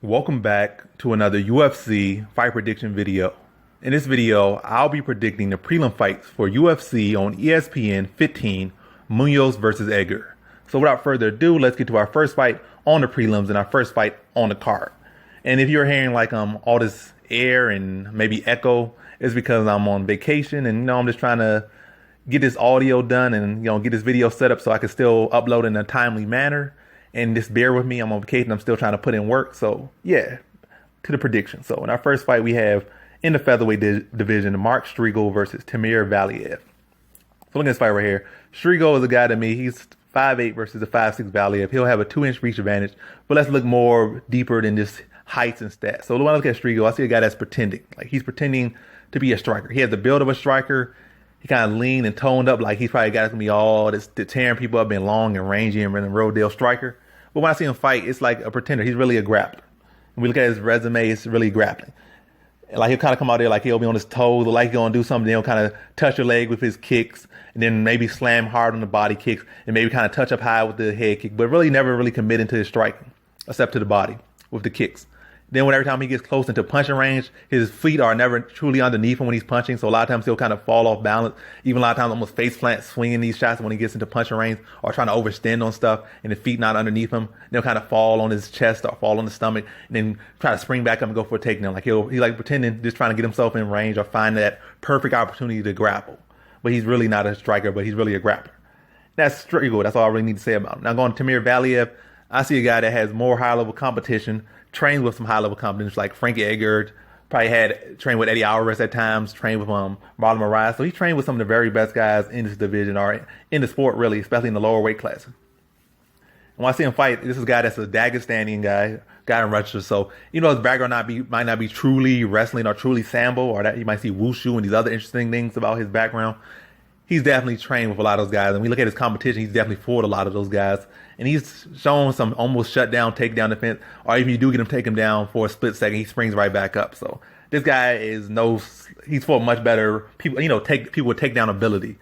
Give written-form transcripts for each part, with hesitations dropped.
Welcome back to another UFC fight prediction video. In this video, I'll be predicting the prelim fights for UFC on ESPN 15, Munhoz versus Edgar. So without further ado, let's get to our first fight on the prelims and our first fight on the card. And if you're hearing like all this air and maybe echo, it's because I'm on vacation and I'm just trying to get this audio done and get this video set up so I can still upload in a timely manner. And just bear with me, I'm on vacation, I'm still trying to put in work. So yeah, to the prediction. So in our first fight, we have in the featherweight division, Mark Striegl versus Valiev. So look at this fight right here. Striegl is a guy to me, he's 5'8" versus a 5'6" Valiev. He'll have a 2-inch reach advantage, but let's look more deeper than just heights and stats. So when I look at Striegl, I see a guy that's pretending. Like he's pretending to be a striker. He has the build of a striker. He kind of lean and toned up like he's probably got to be all this tearing people up, being long and rangy and a Rodale striker. But when I see him fight, it's like a pretender. He's really a grappler. When we look at his resume, it's really grappling. Like he'll kind of come out there like he'll be on his toes, or like he's gonna do something. Then he'll kind of touch your leg with his kicks, and then maybe slam hard on the body kicks, and maybe kind of touch up high with the head kick. But really never really committing to his striking, except to the body with the kicks. Then every time he gets close into punching range, his feet are never truly underneath him when he's punching. So a lot of times he'll kind of fall off balance. Even a lot of times almost face plant swinging these shots when he gets into punching range or trying to overextend on stuff and the feet not underneath him. They'll kind of fall on his chest or fall on the stomach and then try to spring back up and go for a takedown. Like he's like pretending, just trying to get himself in range or find that perfect opportunity to grapple. But he's really not a striker, but he's really a grappler. That's Striegl. That's all I really need to say about him. Now going to Valiev, I see a guy that has more high-level competition, trained with some high-level competence like Frankie Edgar, probably had trained with Eddie Alvarez at times, trained with Marlon Moraes. So he trained with some of the very best guys in this division or in the sport really, especially in the lower weight class. And when I see him fight, this is a guy that's a Dagestanian guy in Russia. So his background might not be truly wrestling or truly sambo, or that you might see wushu and these other interesting things about his background. He's definitely trained with a lot of those guys. And we look at his competition, he's definitely fought a lot of those guys. And he's shown some almost shutdown, takedown defense. Or if you do get him, take him down for a split second, he springs right back up. So this guy he's fought much better people, people with takedown ability.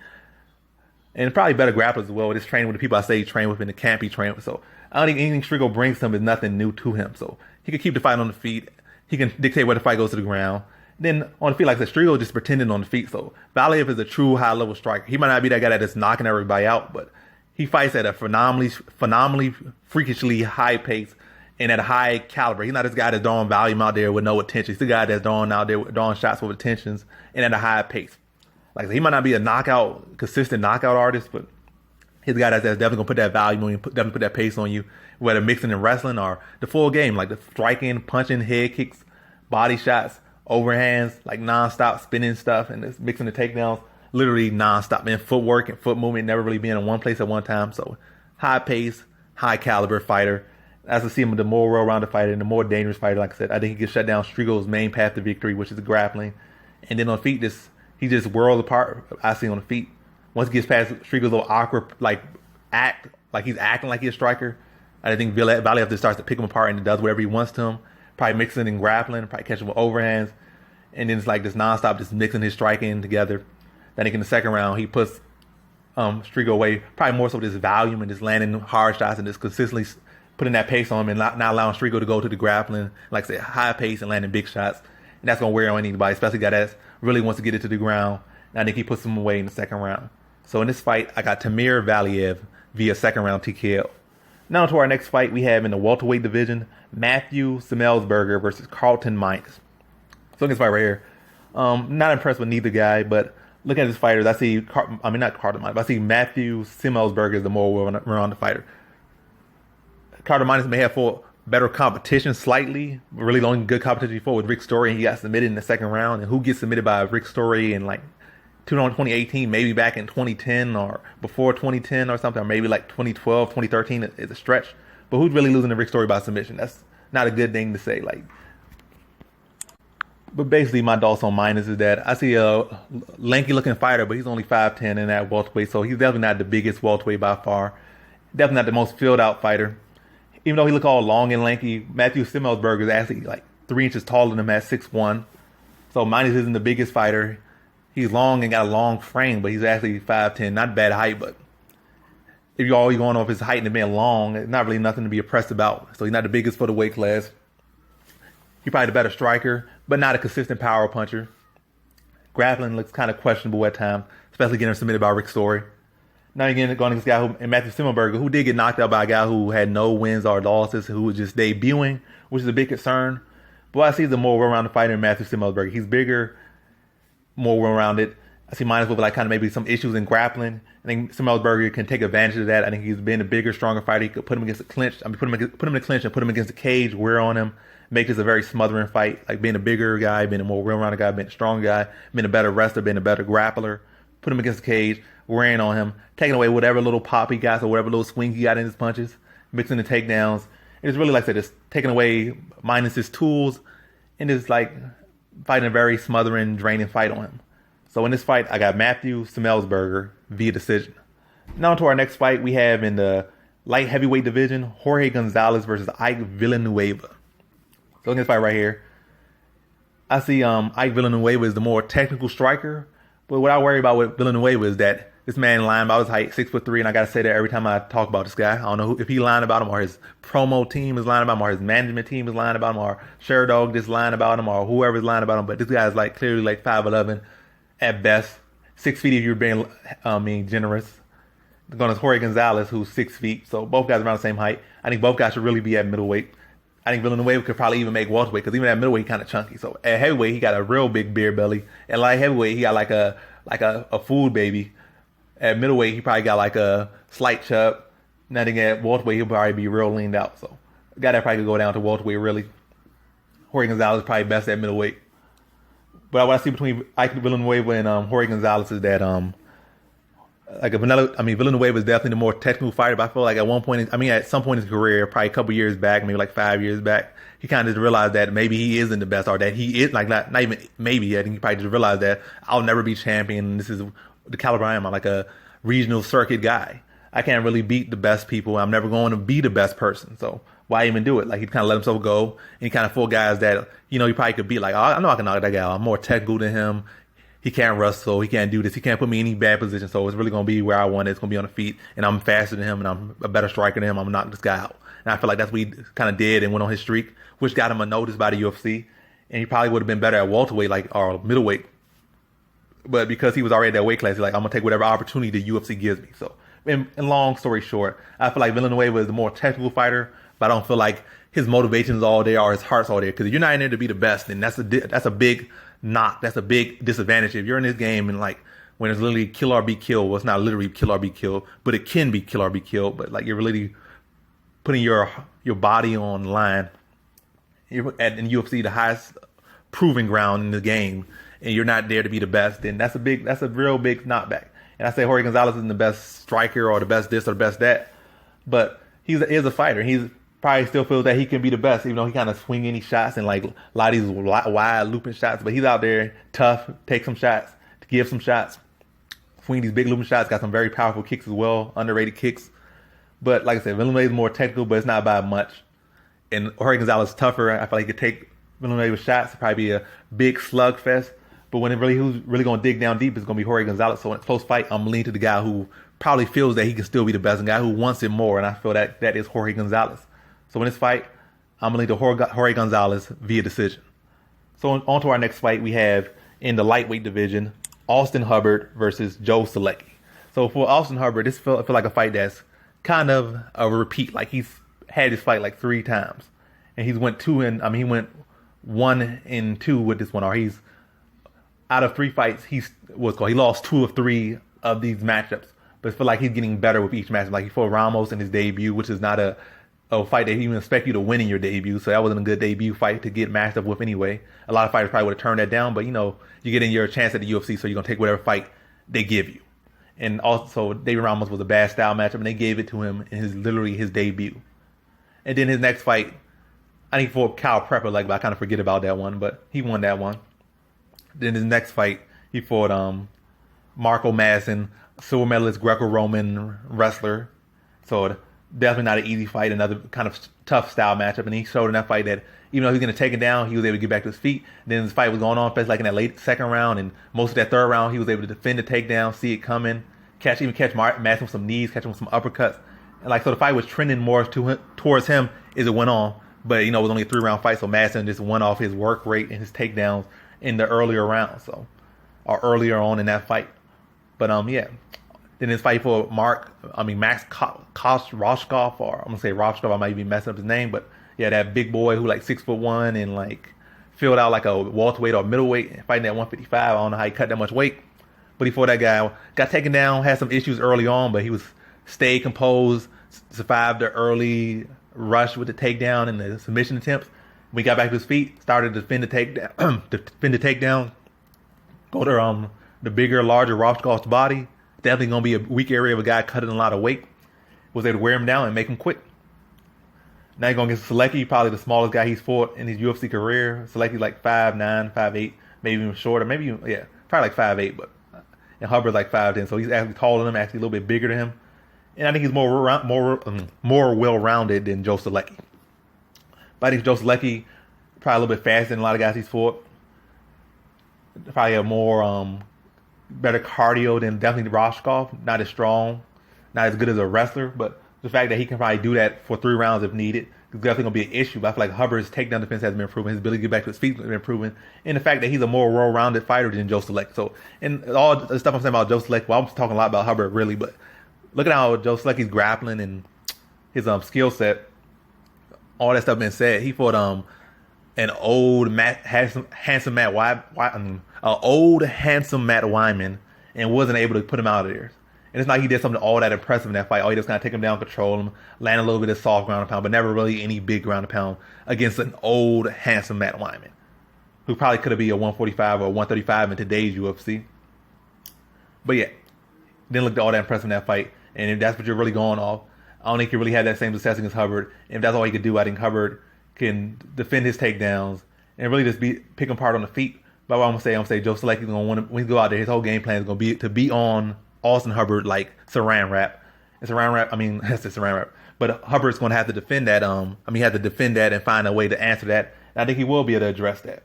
And probably better grapplers as well. Just training with the people I say he trained with in the camp he trained with. So I don't think anything Striegl brings to him is nothing new to him. So he can keep the fight on the feet. He can dictate where the fight goes to the ground. Then on the feet, like I said, Striegl just pretending on the feet. So Valiev is a true high-level striker. He might not be that guy that is knocking everybody out, but he fights at a phenomenally, freakishly high pace and at a high caliber. He's not this guy that's throwing volume out there with no attention. He's the guy that's throwing shots with attentions and at a high pace. Like I said, he might not be a consistent knockout artist, but he's a guy that's definitely gonna put that volume on you, definitely put that pace on you, whether mixing and wrestling or the full game, like the striking, punching, head kicks, body shots, overhands, like non-stop spinning stuff, and just mixing the takedowns, literally non-stop, man. Footwork and foot movement, never really being in one place at one time. So high pace, high caliber fighter. As I see him, the more well-rounded fighter and the more dangerous fighter, like I said, I think he can shut down Striegl's main path to victory, which is grappling. And then on feet, he just whirls apart. I see on the feet. Once he gets past Striegl's little awkward, he's acting like he's a striker, I think Valiev just starts to pick him apart and does whatever he wants to him. Probably mixing and grappling, probably catching with overhands. And then it's like this nonstop, just mixing his striking together. Then I think in the second round, he puts Striegl away, probably more so this volume and just landing hard shots and just consistently putting that pace on him and not allowing Striegl to go to the grappling, like I said, high pace and landing big shots. And that's going to wear on anybody, especially a guy that really wants to get it to the ground. And I think he puts him away in the second round. So in this fight, I got Valiev via second round TKO. Now to our next fight we have in the welterweight division, Matthew Semelsberger versus Carlton Minus. So in this fight right here, not impressed with neither guy, but looking at this fighters, I see, not Carlton Minus, but I see Matthew Semelsberger is the more well-rounded fighter. Carlton Minus may have fought better competition slightly, but really the only good competition he fought with Rick Story, and he got submitted in the second round. And who gets submitted by Rick Story in 2018, maybe back in 2010 or before 2010 or something, or maybe like 2012, 2013 is a stretch. But who's really losing to Rick Story by submission? That's not a good thing to say. But basically my thoughts on Minus is that I see a lanky looking fighter, but he's only 5'10" in that welterweight, so he's definitely not the biggest welterweight by far. Definitely not the most filled out fighter. Even though he look all long and lanky, Matthew Semelsberger is actually like 3 inches taller than him at 6'1". So Minus isn't the biggest fighter. He's long and got a long frame, but he's actually 5'10", not bad height, but if you're always going off his height and being long, it's not really nothing to be impressed about. So he's not the biggest for the weight class. He's probably the better striker, but not a consistent power puncher. Grappling looks kind of questionable at times, especially getting submitted by Rick Story. Now again, going against a guy and Matthew Semelsberger, who did get knocked out by a guy who had no wins or losses, who was just debuting, which is a big concern. But I see the more well-rounded fighter in Matthew Semelsberger. He's bigger, more well-rounded. I see Munhoz with like kind of maybe some issues in grappling. I think Semelsberger can take advantage of that. I think he's been a bigger, stronger fighter. He could put him against the clinch. Put him in the clinch and put him against the cage, wear on him, make this a very smothering fight. Like being a bigger guy, being a more well-rounded guy, being a strong guy, being a better wrestler, being a better grappler. Put him against the cage, wearing on him, taking away whatever little pop he got or whatever little swing he got in his punches, mixing the takedowns. It's really like I said, it's taking away minus his tools and it's like fighting a very smothering, draining fight on him. So in this fight, I got Matthew Semelsberger via decision. Now on to our next fight we have in the light heavyweight division, Jorge Gonzalez versus Ike Villanueva. So in this fight right here, I see Ike Villanueva is the more technical striker. But what I worry about with Villanueva is that this man lying about his height, 6'3", and I gotta say that every time I talk about this guy. I don't know if he lying about him or his promo team is lying about him or his management team is lying about him or Sherdog just lying about him or whoever is lying about him. But this guy is like clearly like 5'11" at best, 6 feet if you're being generous. Going to Jorge Gonzalez, who's 6 feet, so both guys around the same height. I think both guys should really be at middleweight. I think Villanueva could probably even make welterweight because even at middleweight, he's kind of chunky. So at heavyweight, he got a real big beer belly. At light heavyweight, he got like a food baby. At middleweight, he probably got like a slight chub. And I think at welterweight, he'll probably be real leaned out. So a guy that probably could go down to welterweight really. Jorge Gonzalez is probably best at middleweight. But what I see between Ike Villanueva and Jorge Gonzalez is that Villanueva is definitely the more technical fighter, but I feel like at some point in his career, probably a couple years back, maybe like 5 years back, he kind of just realized that maybe he isn't the best, or that he is like not even maybe. I think he probably just realized that I'll never be champion. This is the caliber I am. I'm like a regional circuit guy. I can't really beat the best people. I'm never going to be the best person. So why even do it? Like he kind of let himself go, and he kind of fought guys that he probably could beat. Like, oh, I know I can knock that guy out. I'm more technical than him. He can't wrestle. He can't do this. He can't put me in any bad position. So it's really going to be where I want it. It's going to be on the feet. And I'm faster than him. And I'm a better striker than him. I'm going to knock this guy out. And I feel like that's what he kind of did and went on his streak, which got him a notice by the UFC. And he probably would have been better at welterweight or middleweight. But because he was already at that weight class, he's like, I'm going to take whatever opportunity the UFC gives me. So, in long story short, I feel like Villanueva is the more technical fighter. But I don't feel like his motivation is all there or his heart's all there. Because if you're not in there to be the best, then that's a big knock. That's a big disadvantage. If you're in this game and like when it's literally kill or be killed, well, it's not literally kill or be killed, but it can be kill or be killed. But like you're really putting your body on the line. You're in UFC, the highest proving ground in the game, and you're not there to be the best. Then that's a real big knockback. And I say Jorge Gonzalez isn't the best striker or the best this or the best that, but he is a fighter. He's probably still feels that he can be the best, even though he kind of swing any shots and like a lot of these wide looping shots. But he's out there tough, take some shots, give some shots, swing these big looping shots. Got some very powerful kicks as well, underrated kicks. But like I said, Villanueva is more technical, but it's not by much. And Jorge Gonzalez is tougher. I feel like he could take Villanueva's shots. It'd probably be a big slugfest. But when who's really going to dig down deep is going to be Jorge Gonzalez. So in a close fight, I'm leaning to the guy who probably feels that he can still be the best, and the guy who wants it more. And I feel that is Jorge Gonzalez. So in this fight, I'm going to lean to Jorge Gonzalez via decision. So on to our next fight, we have in the lightweight division, Austin Hubard versus Joe Solecki. So for Austin Hubard, this feel like a fight that's kind of a repeat. Like he's had this fight like 3 times, and he went 1 and 2 with this one. Or he's out of 3 fights, he lost 2 of 3 of these matchups. But I feel like he's getting better with each matchup. Like he fought Ramos in his debut, which is not a fight that he even expect you to win in your debut. So that wasn't a good debut fight to get matched up with anyway. A lot of fighters probably would have turned that down, but you get in your chance at the UFC, so you're going to take whatever fight they give you. And also, David Ramos was a bad style matchup, and they gave it to him in his debut. And then his next fight, I think for Kyle Prepper, but I kind of forget about that one, but he won that one. Then his next fight, he fought Marco Madsen, silver medalist Greco-Roman wrestler. So definitely not an easy fight, another kind of tough style matchup. And he showed in that fight that even though he was going to take it down, he was able to get back to his feet. Then his fight was going on, especially like in that late second round and most of that third round, he was able to defend the takedown, see it coming, catch Madsen with some knees, catch him with some uppercuts. And so the fight was trending more towards him as it went on. But, it was only a 3-round fight, so Madsen just won off his work rate and his takedowns in the earlier rounds, or earlier on in that fight. But, yeah. Then his fight for Max Roshkov, or I'm going to say Roshkov, I might be messing up his name, but yeah, that big boy who 6'1" and filled out like a welterweight or middleweight, fighting at 155. I don't know how he cut that much weight. But he fought that guy, got taken down, had some issues early on, but he stayed composed, survived the early rush with the takedown and the submission attempts. When he got back to his feet, started to defend the takedown, go to the bigger, larger Roshkov's body. Definitely going to be a weak area of a guy cutting a lot of weight. Was able to wear him down and make him quit. Now you're going to get Solecki, probably the smallest guy he's fought in his UFC career. Solecki's 5'9", 5'8", maybe even shorter. Probably 5'8", but and Hubard's 5'10", so he's actually taller than him, actually a little bit bigger than him. And I think he's more well-rounded than Joe Solecki. But I think Joe Solecki probably a little bit faster than a lot of guys he's fought. Probably have more better cardio than definitely Roshkov. Not as strong, not as good as a wrestler, but the fact that he can probably do that for 3 rounds if needed is definitely going to be an issue. But I feel like Hubbard's takedown defense has been improving. His ability to get back to his feet has been improving. And the fact that he's a more well-rounded fighter than Joe Solecki. So, and all the stuff I'm saying about Joe Solecki, well, I'm talking a lot about Hubbard really, but look at how Joe Solecki's grappling and his skill set. All that stuff being said, he fought an old handsome Matt Wyman and wasn't able to put him out of there. And it's not like he did something all that impressive in that fight. All he just kind of take him down, control him, land a little bit of soft ground and pound, but never really any big ground and pound against an old, handsome Matt Wyman, who probably could have been a 145 or 135 in today's UFC. But yeah, didn't look all that impressive in that fight. And if that's what you're really going off, I don't think he really had that same success against Hubard. And if that's all he could do, I think Hubard can defend his takedowns and really just pick him apart on the feet. But what I'm gonna say Joe Solecki's gonna want to, when he go out there, his whole game plan is gonna be to be on Austin Hubard like saran wrap. And saran wrap, that's the saran wrap. But Hubbard's gonna have to defend that. He had to defend that and find a way to answer that. And I think he will be able to address that.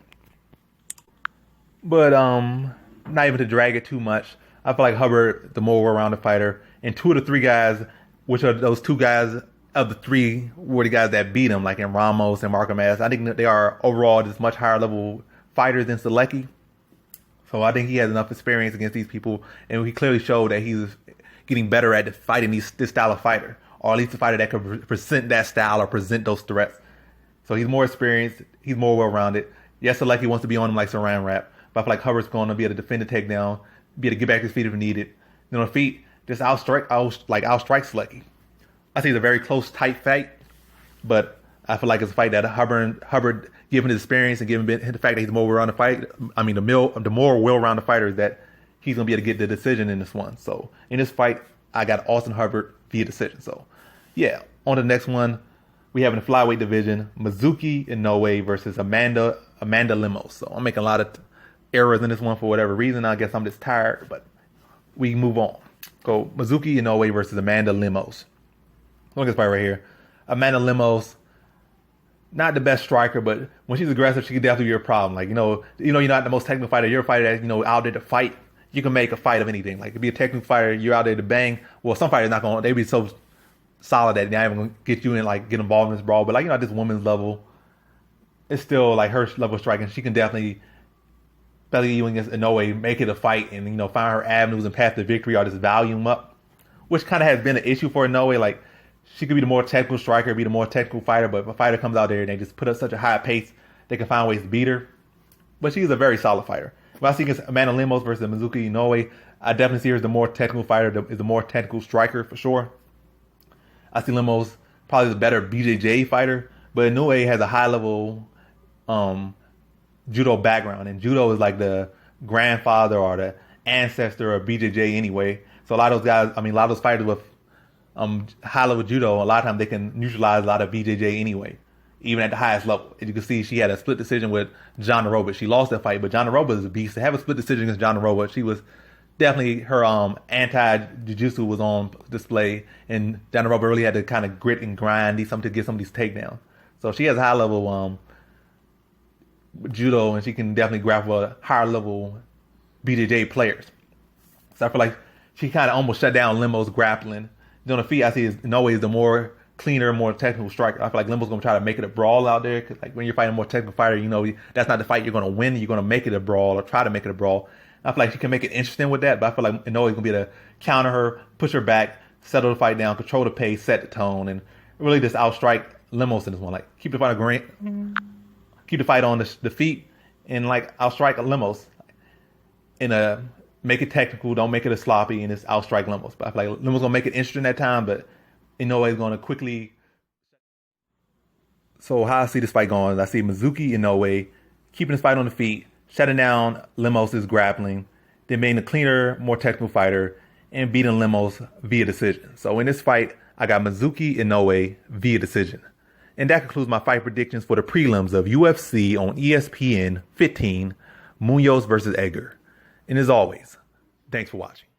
But not even to drag it too much. I feel like Hubard, the more well-rounded fighter, and 2 of the 3 guys, which are those 2 guys of the 3 were the guys that beat him, like in Ramos and Marco Mas. I think that they are overall just much higher level fighters than Solecki. So I think he has enough experience against these people, and he clearly showed that he's getting better at fighting this style of fighter, or at least a fighter that could present that style or present those threats. So he's more experienced, he's more well-rounded. Yes, Solecki wants to be on him like saran wrap, but I feel like Hubbard's going to be able to defend the takedown, be able to get back to his feet if needed. Then on the feet, just outstrike Solecki. I think it's a very close, tight fight, but I feel like it's a fight that Hubard, given his experience and given the fact that he's the more well-rounded fighter, the more well-rounded fighter, is that he's going to be able to get the decision in this one. So in this fight, I got Austin Hubard via decision. So yeah, on to the next one, we have in the flyweight division, Mizuki Inoue versus Amanda Lemos. So I'm making a lot of errors in this one for whatever reason. I guess I'm just tired, but we move on. Go Mizuki Inoue versus Amanda Lemos. Look at this fight right here. Amanda Lemos, not the best striker, but when she's aggressive, she can definitely be a problem. You're not the most technical fighter. You're a fighter that's, out there to fight. You can make a fight of anything. Like, to be a technical fighter, you're out there to bang. Well, some fighters not going to, they be so solid that they're not even going to get you in, get involved in this brawl. But, at this woman's level, it's still, her level of striking. She can definitely, especially even against Inoue, make it a fight and, find her avenues and path to victory or just volume up, which kind of has been an issue for Inoue. She could be the more technical striker, be the more technical fighter, but if a fighter comes out there and they just put up such a high pace, they can find ways to beat her. But she's a very solid fighter. If I see against Amanda Lemos versus Mizuki Inoue, I definitely see her as the more technical fighter, is the more technical striker for sure. I see Lemos probably the better BJJ fighter, but Inoue has a high level judo background, and judo is like the grandfather or the ancestor of BJJ anyway. So a lot of those guys, a lot of those fighters with high level judo, a lot of times they can neutralize a lot of BJJ anyway, even at the highest level. As you can see, she had a split decision with John Robert. She lost that fight, but John Robert is a beast. To have a split decision against John Robert, she was definitely, her anti-jiu-jitsu was on display, and John Robert really had to kind of grit and grind, need something to get some of these takedowns. So she has high level judo, and she can definitely grapple with higher level BJJ players. So I feel like she kind of almost shut down Lemos grappling. On the feet, I see Inoue is the more cleaner, more technical striker. I feel like Lemos gonna try to make it a brawl out there. Cause like when you're fighting a more technical fighter, you know that's not the fight you're gonna win. You're gonna make it a brawl or try to make it a brawl. I feel like she can make it interesting with that, but I feel like Inoue's gonna be able to counter her, push her back, settle the fight down, control the pace, set the tone, and really just outstrike Lemos in this one. Like keep the fight keep the fight on the feet, and like outstrike Lemos in a make it technical, don't make it a sloppy, and just outstrike Lemos. But I feel like Lemos gonna make it interesting that time, but Inoue is going to quickly. So how I see this fight going is I see Mizuki Inoue keeping this fight on the feet, shutting down Lemos' grappling, then being a cleaner, more technical fighter, and beating Lemos via decision. So in this fight, I got Mizuki Inoue via decision. And that concludes my fight predictions for the prelims of UFC on ESPN 15, Munhoz versus Edgar. And as always, thanks for watching.